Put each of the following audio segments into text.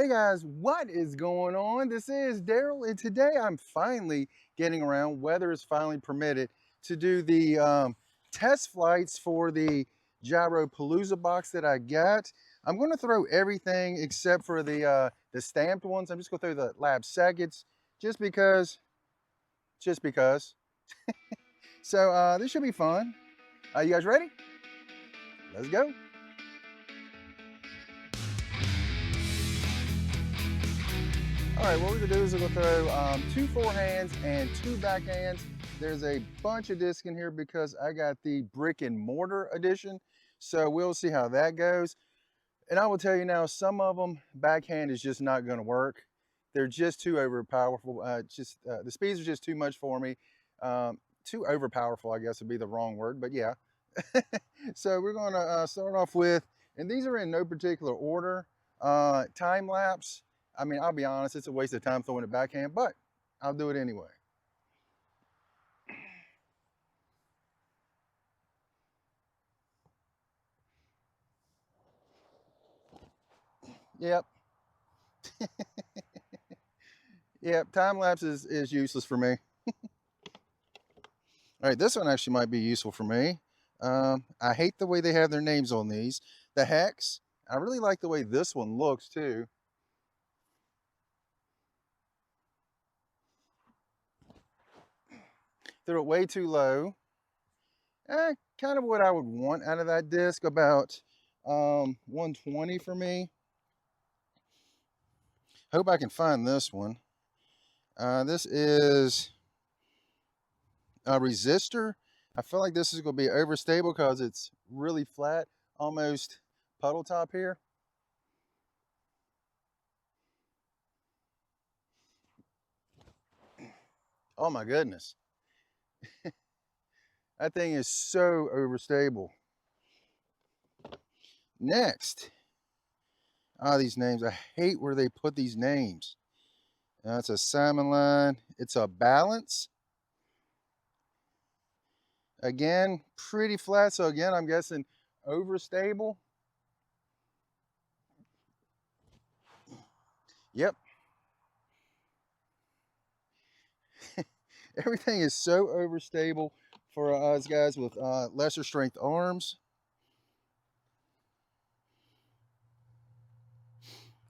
Hey guys, what is going on? This is Daryl, and today I'm finally getting around, weather is finally permitted, to do the test flights for the Gyropalooza box that I got. I'm going to throw everything except for the stamped ones. I'm just going to throw the lab seconds just because, just because. So this should be fun. You guys ready? Let's go. All right, what we're gonna do is we're gonna throw two forehands and two backhands. There's a bunch of discs in here because I got the brick and mortar edition. So we'll see how that goes. And I will tell you now, some of them, backhand is just not gonna work. They're just too overpowerful. The speeds are just too much for me. Too overpowerful, I guess would be the wrong word, but yeah. So we're gonna start off with, and these are in no particular order, time lapse. I mean, I'll be honest, it's a waste of time throwing it backhand, but I'll do it anyway. Yep. Yep, time lapse is useless for me. All right, this one actually might be useful for me. I hate the way they have their names on these. The hex, I really like the way this one looks too. Threw it way too low. Kind of what I would want out of that disc, about 120 for me. Hope I can find this one. This is a resistor. I feel like this is going to be overstable because it's really flat, almost puddle top here. Oh my goodness. That thing is so overstable. Next, these names. I hate where they put these names. It's a salmon line. It's a balance. Again, pretty flat. So again, I'm guessing overstable. Yep. Everything is so overstable for us guys with lesser strength arms.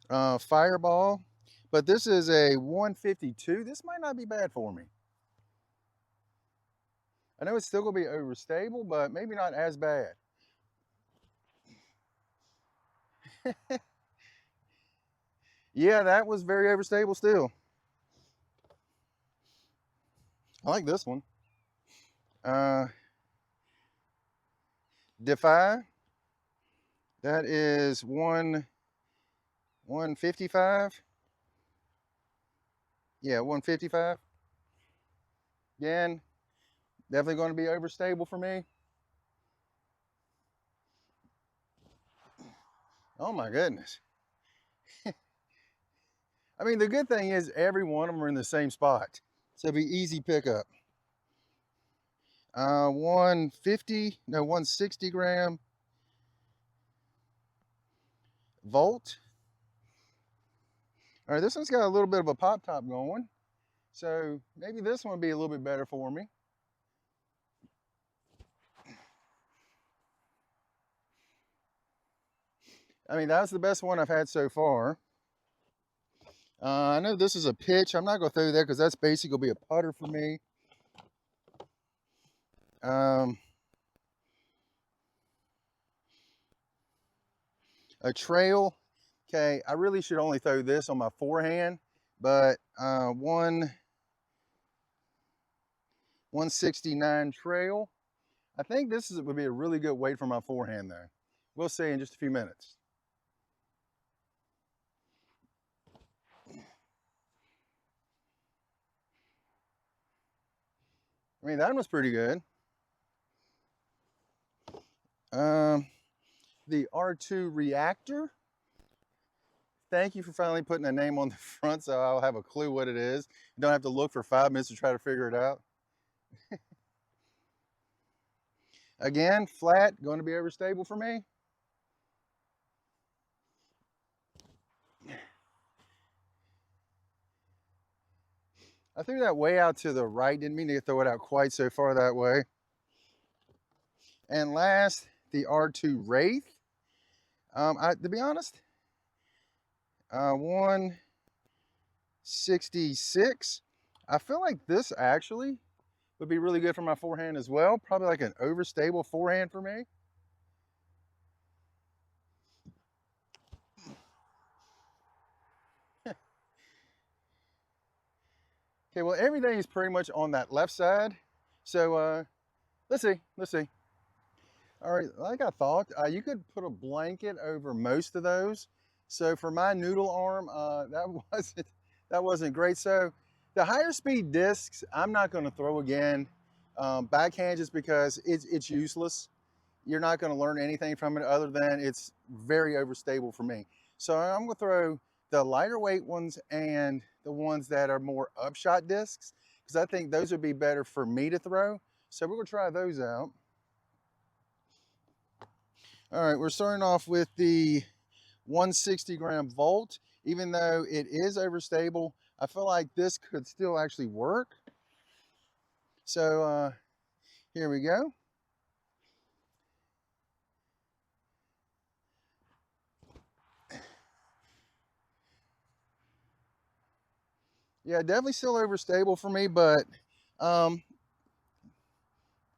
Fireball, but this is a 152. This might not be bad for me. I know it's still gonna be overstable, but maybe not as bad. Yeah, that was very overstable still. I like this one. Uh, Defy, that is 155. Yeah, 155. Again, definitely going to be overstable for me. Oh my goodness. I mean, the good thing is every one of them are in the same spot. So it'll be easy pickup. 150, no, 160 gram volt. All right, this one's got a little bit of a pop top going. So maybe this one would be a little bit better for me. I mean, that's the best one I've had so far. I know this is a pitch. I'm not going to throw that because that's basically going to be a putter for me. A trail. Okay, I really should only throw this on my forehand, but 169 trail. I think this would be a really good weight for my forehand though. We'll see in just a few minutes. I mean, that one was pretty good. The R2 reactor. Thank you for finally putting a name on the front so I'll have a clue what it is. You don't have to look for 5 minutes to try to figure it out. Again, flat, going to be overstable for me. I threw that way out to the right. Didn't mean to throw it out quite so far that way. And last, the R2 Wraith. To be honest, 166. I feel like this actually would be really good for my forehand as well. Probably like an overstable forehand for me. Okay, well, everything is pretty much on that left side. So let's see. All right, like I thought, you could put a blanket over most of those. So for my noodle arm, that wasn't great. So the higher speed discs, I'm not going to throw again. Backhand just because it's useless. You're not going to learn anything from it other than it's very overstable for me. So I'm going to throw the lighter weight ones and the ones that are more upshot discs because I think those would be better for me to throw. So we're going to try those out. All right, we're starting off with the 160 gram Volt. Even though it is overstable, I feel like this could still actually work. So here we go. Yeah, definitely still overstable for me, but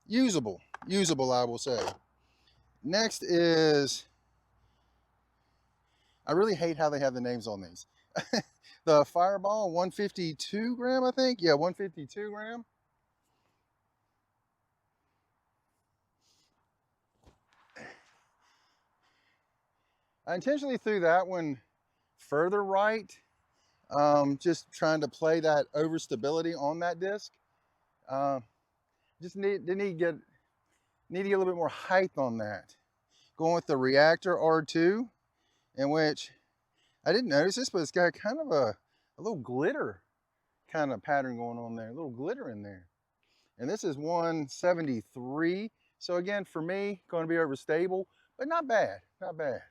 usable, I will say. Next is, I really hate how they have the names on these. The Fireball, 152 gram, I think. Yeah, 152 gram. I intentionally threw that one further right, just trying to play that overstability on that disc. Just need to get a little bit more height on that. Going with the Reactor R2, in which I didn't notice this, but it's got kind of a little glitter kind of pattern going on there, a little glitter in there. And this is 173. So again, for me, going to be overstable, but not bad, not bad.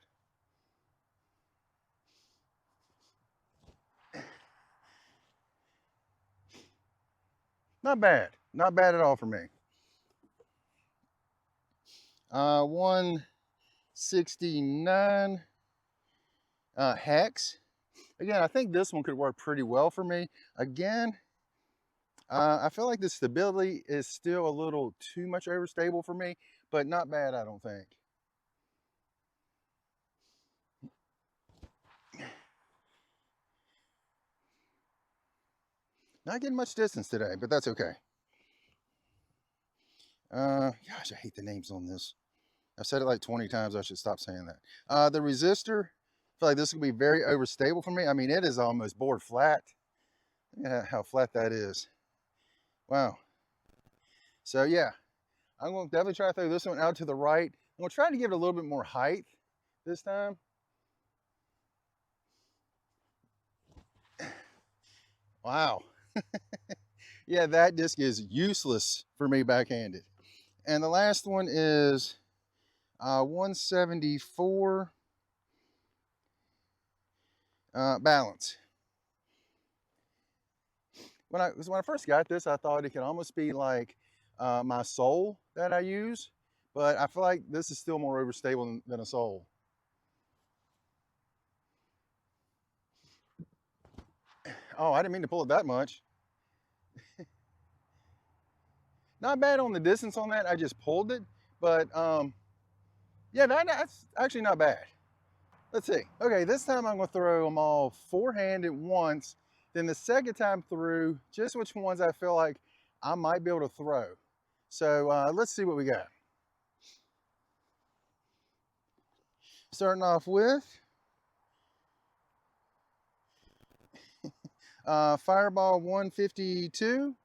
Not bad, not bad at all for me. 169 Hex. Again, I think this one could work pretty well for me. Again, I feel like the stability is still a little too much overstable for me, but not bad, I don't think. Not getting much distance today, but that's okay. Gosh, I hate the names on this. I've said it like 20 times. I should stop saying that. The resistor, I feel like this will be very overstable for me. I mean, it is almost board flat. Yeah, how flat that is. Wow. So yeah, I'm going to definitely try to throw this one out to the right. I'm going to try to give it a little bit more height this time. Wow. Yeah, that disc is useless for me backhanded. And the last one is 174 balance. When I first got this, I thought it could almost be like my Soul that I use, but I feel like this is still more overstable than a Soul. Oh, I didn't mean to pull it that much. Not bad on the distance on that. I just pulled it, but yeah, that's actually not bad. Let's see. Okay, this time I'm going to throw them all forehand at once. Then the second time through, just which ones I feel like I might be able to throw. So let's see what we got. Starting off with Fireball 152.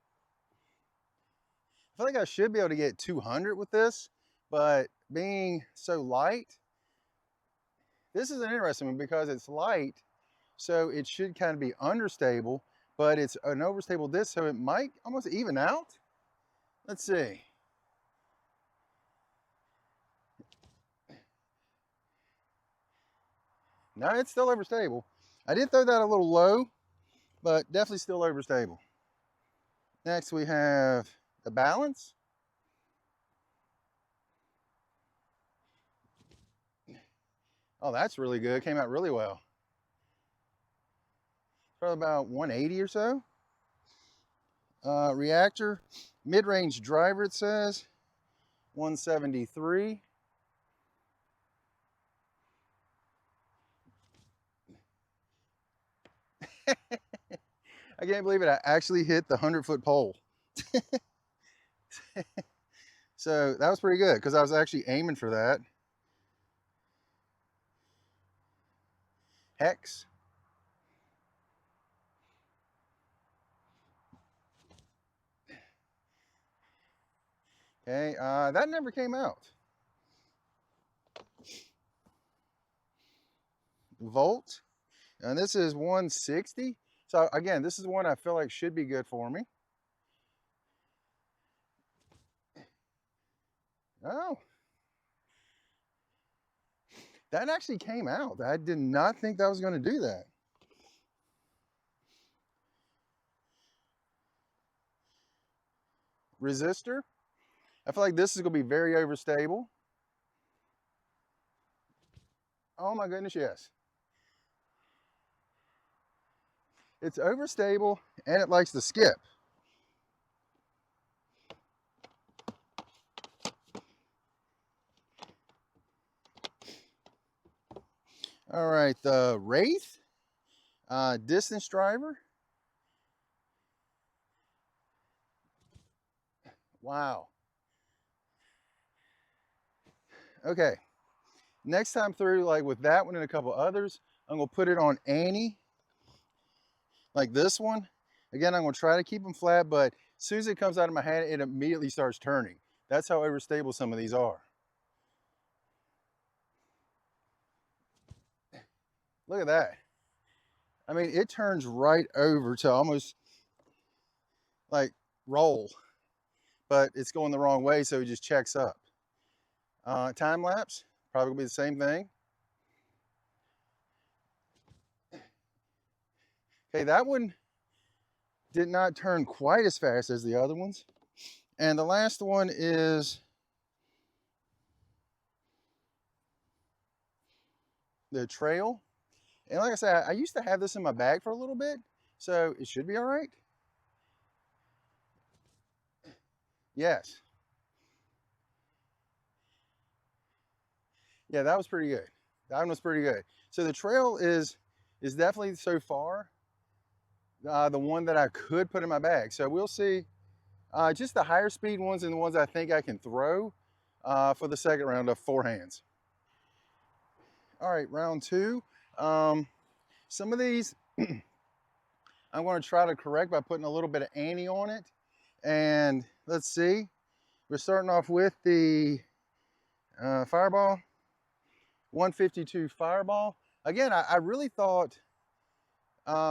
I feel like I should be able to get 200 with this, but being so light, this is an interesting one because it's light, so it should kind of be understable, but it's an overstable disc, so it might almost even out. Let's see. No, it's still overstable. I did throw that a little low, but definitely still overstable. Next we have the balance. Oh, that's really good. Came out really well. Probably about 180 or so. Reactor, mid-range driver it says, 173. I can't believe it. I actually hit the 100-foot pole. So that was pretty good because I was actually aiming for that. Hex. Okay, that never came out. Volt, and this is 160. So again, this is one I feel like should be good for me. Oh, that actually came out. I did not think that was going to do that. Resistor. I feel like this is going to be very overstable. Oh my goodness, yes. It's overstable and it likes to skip. All right, the Wraith, distance driver. Wow. Okay, next time through, like with that one and a couple others, I'm gonna put it on Annie, like this one. Again, I'm gonna try to keep them flat, but as soon as it comes out of my hand, it immediately starts turning. That's how overstable some of these are. Look at that. I mean, it turns right over to almost like roll, but it's going the wrong way, so it just checks up. Time lapse, probably gonna be the same thing. Okay, that one did not turn quite as fast as the other ones. And the last one is the trail. And like I said, I used to have this in my bag for a little bit, so it should be all right. Yes. Yeah, that was pretty good. That one was pretty good. So the trail is definitely so far the one that I could put in my bag. So we'll see. Just the higher speed ones and the ones I think I can throw for the second round of four hands. All right, round two. Some of these I'm going to try to correct by putting a little bit of Annie on it. And let's see. We're starting off with the Fireball, 152 Fireball. Again, I really thought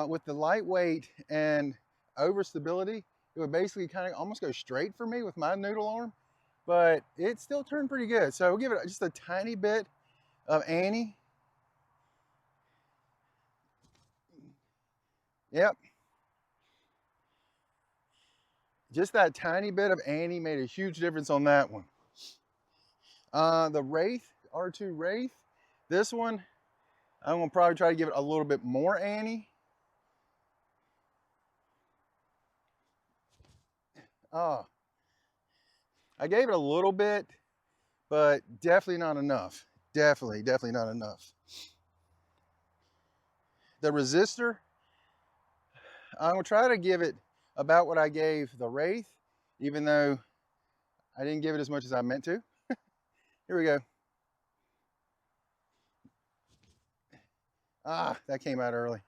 with the lightweight and overstability, it would basically kind of almost go straight for me with my noodle arm, but it still turned pretty good. So we'll give it just a tiny bit of Annie. Yep. Just that tiny bit of Annie made a huge difference on that one. The Wraith, R2 Wraith, this one, I'm gonna probably try to give it a little bit more Annie. I gave it a little bit, but definitely not enough. Definitely not enough. The Resistor, I'm gonna try to give it about what I gave the Wraith, even though I didn't give it as much as I meant to. Here we go. That came out early.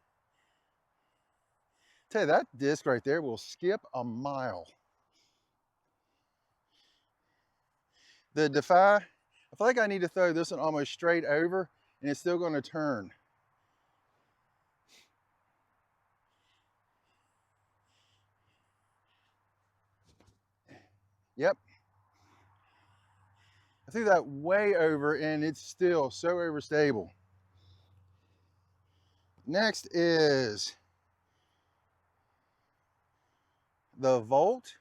Tell you, that disc right there will skip a mile. The Defy, I feel like I need to throw this one almost straight over and it's still gonna turn. Yep. I threw that way over and it's still so overstable. Next is the Volt.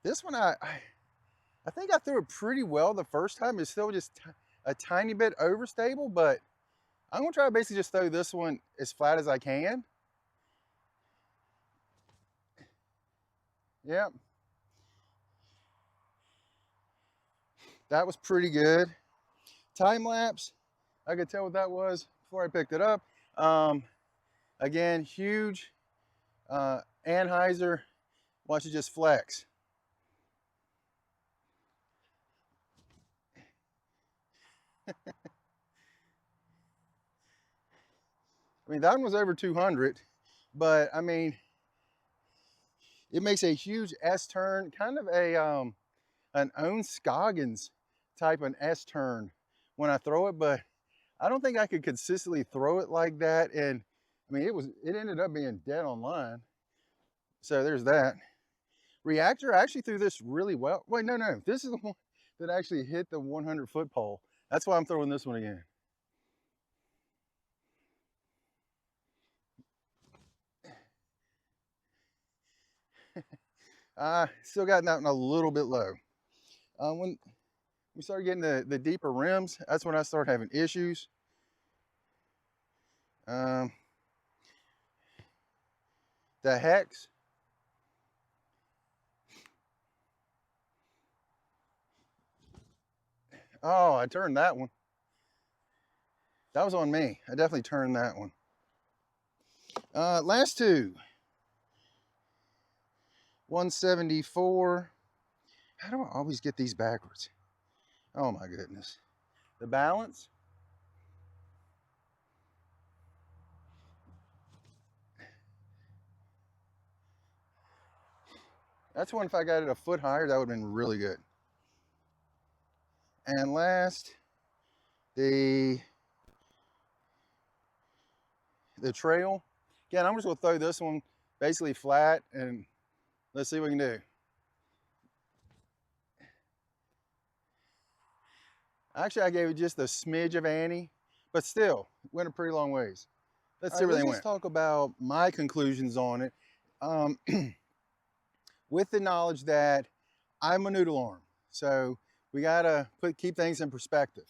This one, I think I threw it pretty well the first time. It's still just a tiny bit overstable, but I'm gonna try to basically just throw this one as flat as I can. Yep. That was pretty good. Time lapse, I could tell what that was before I picked it up. Again, huge Anheuser. Watch it just flex. I mean, that one was over 200, but I mean, it makes a huge S-turn, kind of an own Scoggins type of S-turn when I throw it, but I don't think I could consistently throw it like that. And I mean, it ended up being dead on line. So there's that. Reactor, I actually threw this really well. Wait, no, this is the one that actually hit the 100-foot pole. That's why I'm throwing this one again. Still got that one a little bit low. When we started getting the deeper rims, that's when I started having issues. The Hex. Oh, I turned that one. That was on me. I definitely turned that one. Last two. 174. How do I always get these backwards? Oh my goodness. The Balance. That's one, if I got it a foot higher, that would have been really good. And last, the Trail. Again, I'm just gonna throw this one basically flat and let's see what we can do. Actually, I gave it just a smidge of Annie, but still, went a pretty long ways. Let's see where they went. Let's talk about my conclusions on it. With the knowledge that I'm a noodle arm, so we gotta keep things in perspective.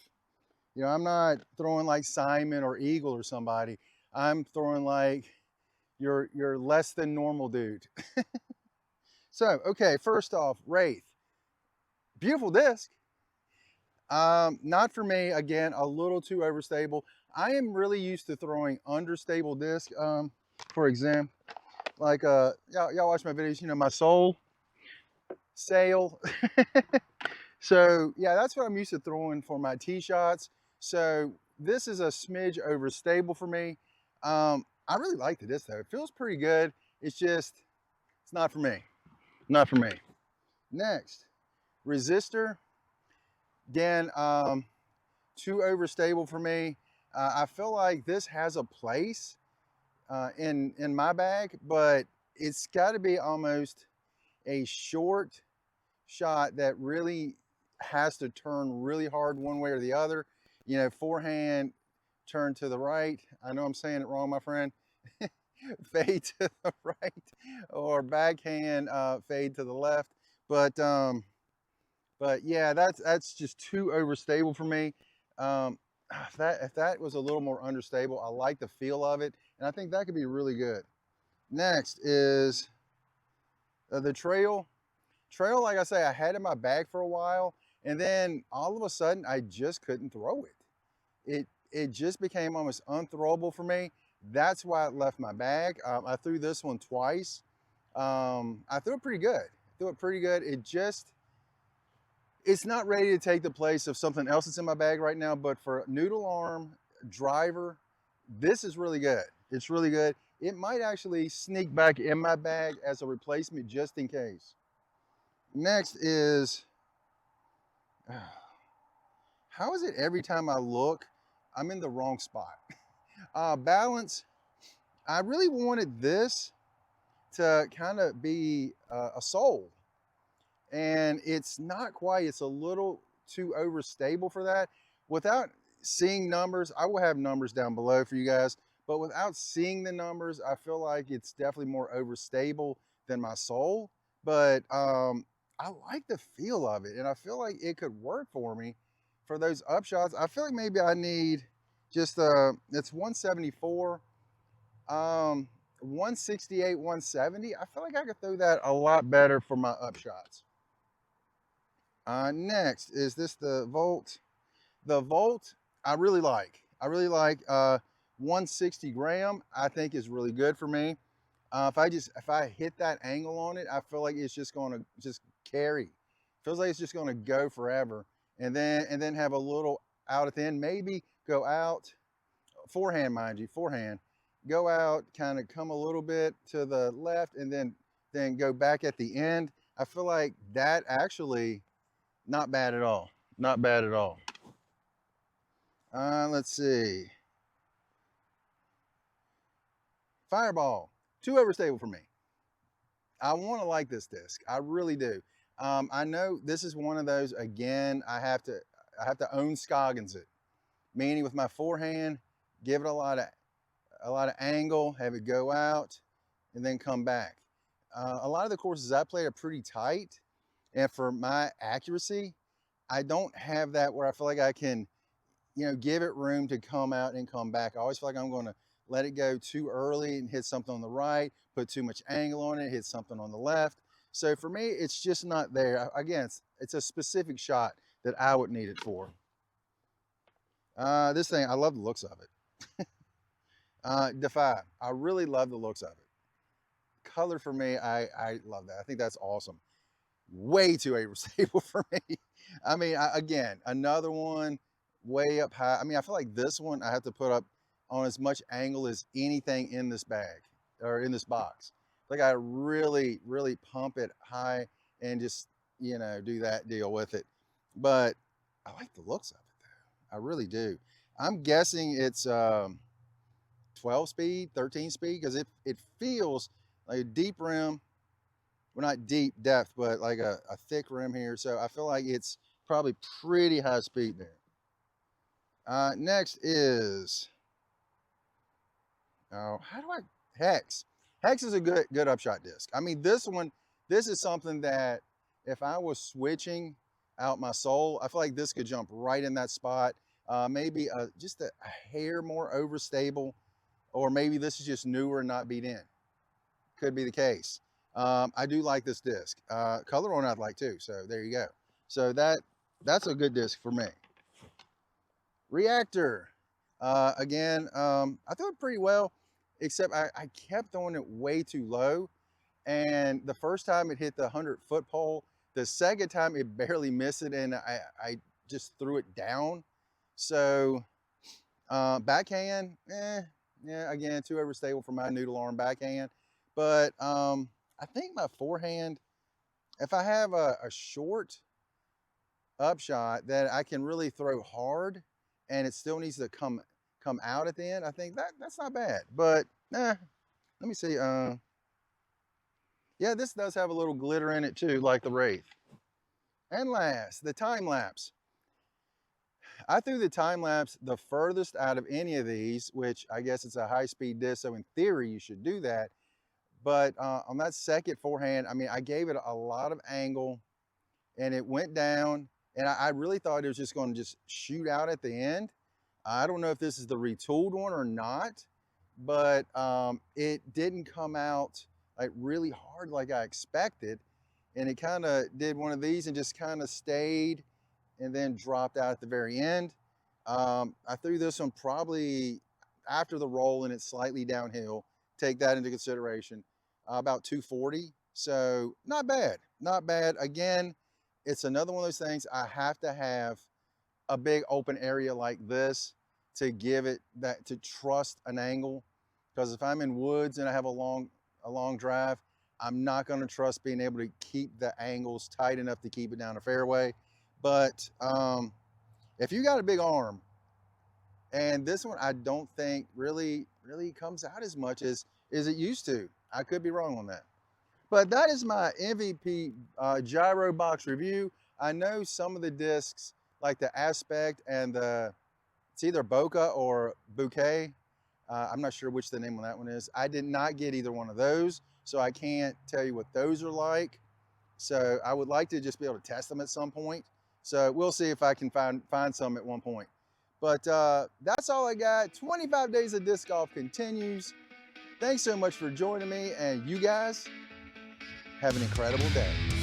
You know, I'm not throwing like Simon or Eagle or somebody. I'm throwing like your less than normal dude. So, okay, first off, Wraith. Beautiful disc. Not for me, again, a little too overstable. I am really used to throwing understable disc. For example, like y'all watch my videos, you know, my Soul Sail. So yeah, that's what I'm used to throwing for my tee shots. So this is a smidge overstable for me. I really like the disc though. It feels pretty good. It's just, it's not for me. Not for me. Next, Resistor. Again, too overstable for me. I feel like this has a place in my bag, but it's got to be almost a short shot that really has to turn really hard one way or the other. You know, forehand, turn to the right. I know I'm saying it wrong, my friend. Fade to the right, or backhand, fade to the left. But yeah, that's just too overstable for me. If that was a little more understable, I like the feel of it, and I think that could be really good. Next is the Trail. Trail, like I say, I had in my bag for a while, and then all of a sudden, I just couldn't throw it. It just became almost unthrowable for me. That's why it left my bag. I threw this one twice. I threw it pretty good. It's not ready to take the place of something else that's in my bag right now, but for noodle arm driver, this is really good. It's really good. It might actually sneak back in my bag as a replacement just in case. Next is, how is it every time I look, I'm in the wrong spot? Balance, I really wanted this to kind of be a Soul. And it's not quite, it's a little too overstable for that. Without seeing numbers, I will have numbers down below for you guys, but without seeing the numbers, I feel like it's definitely more overstable than my soul. But I like the feel of it, and I feel like it could work for me for those upshots. I feel like maybe I need just it's 174, 168, 170. I feel like I could throw that a lot better for my upshots. Next is this the Volt. The Volt I really like. I really like 160 gram. I think is really good for me. If I hit that angle on it, I feel like it's just going to just carry. Feels like it's just going to go forever, and then have a little out at the end. Maybe go out forehand, mind you, forehand. Go out, kind of come a little bit to the left, and then go back at the end. I feel like that actually not bad at all. Not bad at all. Let's see. Fireball, too overstable for me. I want to like this disc. I really do. I know this is one of those. Again, I have to own Scoggins it, meaning with my forehand, give it a lot of angle, have it go out, and then come back. A lot of the courses I played are pretty tight, and for my accuracy, I don't have that where I feel like I can, give it room to come out and come back. I always feel like I'm going to let it go too early and hit something on the right, put too much angle on it, hit something on the left. So for me, it's just not there. Again, it's a specific shot that I would need it for. This thing, I love the looks of it. Defy, I really love the looks of it. Color for me, I love that. I think that's awesome. Way too overstable for me. I mean, again, another one way up high. I mean, I feel like this one I have to put up on as much angle as anything in this bag or in this box. Like I really, really pump it high and just, do that deal with it. But I like the looks of it though. I really do. I'm guessing it's 12 speed, 13 speed, because it feels like a deep rim. Well, not deep depth, but like a thick rim here. So I feel like it's probably pretty high speed there. Next is, Hex. Hex is a good upshot disc. I mean, this is something that if I was switching out my soul, I feel like this could jump right in that spot. Maybe just a hair more overstable, or maybe this is just newer and not beat in. Could be the case. I do like this disc. Color on I'd like too, so there you go. So that's a good disc for me. Reactor. Again, I threw it pretty well, except I kept throwing it way too low. And the first time it hit the 100-foot pole, the second time it barely missed it, and I just threw it down. So backhand, yeah, again, too overstable for my noodle arm backhand. But I think my forehand, if I have a short upshot that I can really throw hard and it still needs to come out at the end, I think that's not bad. But let me see. Yeah, this does have a little glitter in it too, like the Wraith. And last, the time lapse. I threw the time lapse the furthest out of any of these, which I guess it's a high speed disc, so in theory you should do that. But on that second forehand, I mean, I gave it a lot of angle and it went down, and I really thought it was just going to just shoot out at the end. I don't know if this is the retooled one or not, but it didn't come out like really hard like I expected. And it kind of did one of these and just kind of stayed and then dropped out at the very end. I threw this one probably after the roll and it's slightly downhill. Take that into consideration. About 240. So not bad, not bad. Again, it's another one of those things. I have to have a big open area like this to give it that, to trust an angle. Because if I'm in woods and I have a long drive, I'm not going to trust being able to keep the angles tight enough to keep it down the fairway. But if you got a big arm, and this one I don't think really comes out as much as it used to. I could be wrong on that. But that is my MVP gyro box review. I know some of the discs, like the Aspect and it's either Bokeh or Bouquet, I'm not sure which the name on that one is. I did not get either one of those, so I can't tell you what those are like. So I would like to just be able to test them at some point. So we'll see if I can find some at one point. But that's all I got. 25 Days of Disc Golf continues. Thanks so much for joining me, and you guys have an incredible day.